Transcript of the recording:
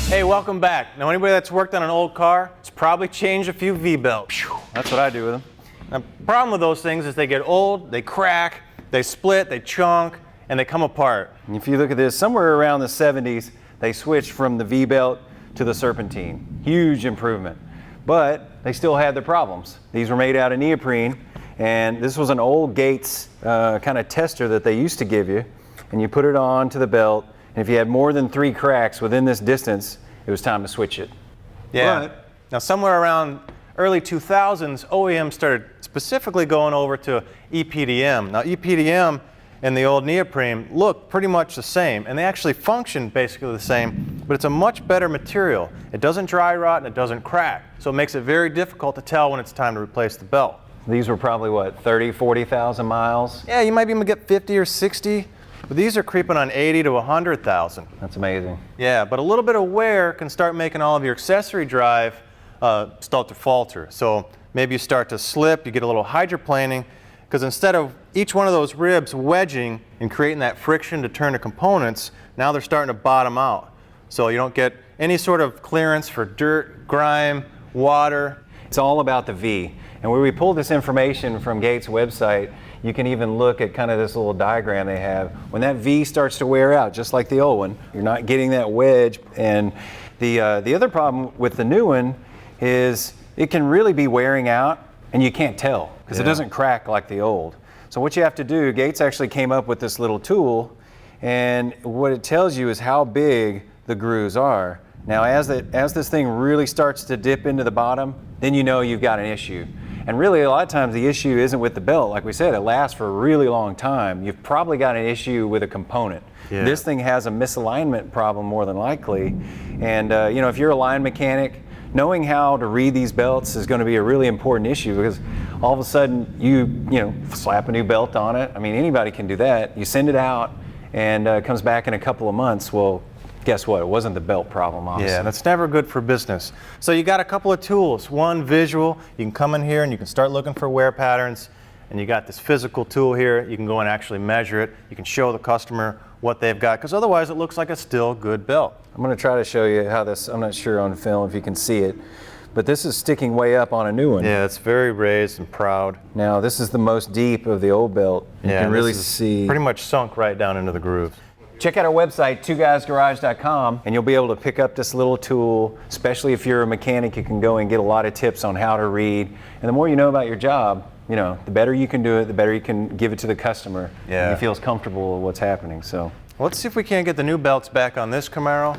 Hey, welcome back. Now, anybody that's worked on an old car, it's probably changed a few V-belts. That's what I do with them. Now, the problem with those things is they get old, they crack, they split, they chunk, and they come apart. And if you look at this, somewhere around the 70s, they switched from the V-belt to the Serpentine. Huge improvement. But they still had their problems. These were made out of neoprene, and this was an old Gates kind of tester that they used to give you, and you put it on to the belt, and if you had more than 3 cracks within this distance, it was time to switch it. Yeah. But, now, somewhere around early 2000s, OEM started specifically going over to EPDM. Now, EPDM and the old neoprene look pretty much the same, and they actually function basically the same, but it's a much better material. It doesn't dry rot and it doesn't crack, so it makes it very difficult to tell when it's time to replace the belt. these were probably, what, 30, 40,000 miles? Yeah, you might be able to get 50 or 60, but these are creeping on 80 to 100,000. That's amazing. Yeah, but a little bit of wear can start making all of your accessory drive start to falter. So maybe you start to slip, you get a little hydroplaning, because instead of each one of those ribs wedging and creating that friction to turn the components, now they're starting to bottom out. So you don't get any sort of clearance for dirt, grime, water. It's all about the V. And where we pulled this information from Gates' website, you can even look at kind of this little diagram they have. When that V starts to wear out, just like the old one, you're not getting that wedge. And the other problem with the new one is it can really be wearing out and you can't tell because it doesn't crack like the old. So what you have to do, Gates actually came up with this little tool, and what it tells you is how big the grooves are. Now as this thing really starts to dip into the bottom, then you know you've got an issue. And really a lot of times the issue isn't with the belt. Like we said, it lasts for a really long time. You've probably got an issue with a component. Yeah. This thing has a misalignment problem more than likely. And you know, if you're a line mechanic, knowing how to read these belts is going to be a really important issue, because all of a sudden you know, slap a new belt on it. I mean, anybody can do that. You send it out and it comes back in a couple of months. Well, guess what? It wasn't the belt problem, honestly. Yeah, that's never good for business. So you got a couple of tools. One, visual. You can come in here and you can start looking for wear patterns. And you got this physical tool here. You can go and actually measure it. You can show the customer what they've got, because otherwise it looks like a still good belt. I'm going to try to show you how this, I'm not sure on film if you can see it, but this is sticking way up on a new one. Yeah, it's very raised and proud. Now this is the most deep of the old belt. You can really see. Pretty much sunk right down into the groove. Check out our website, twoguysgarage.com, and you'll be able to pick up this little tool. Especially if you're a mechanic, you can go and get a lot of tips on how to read. And the more you know about your job, you know, the better you can do it, the better you can give it to the customer. Yeah. And he feels comfortable with what's happening. So Let's see if we can't get the new belts back on this Camaro.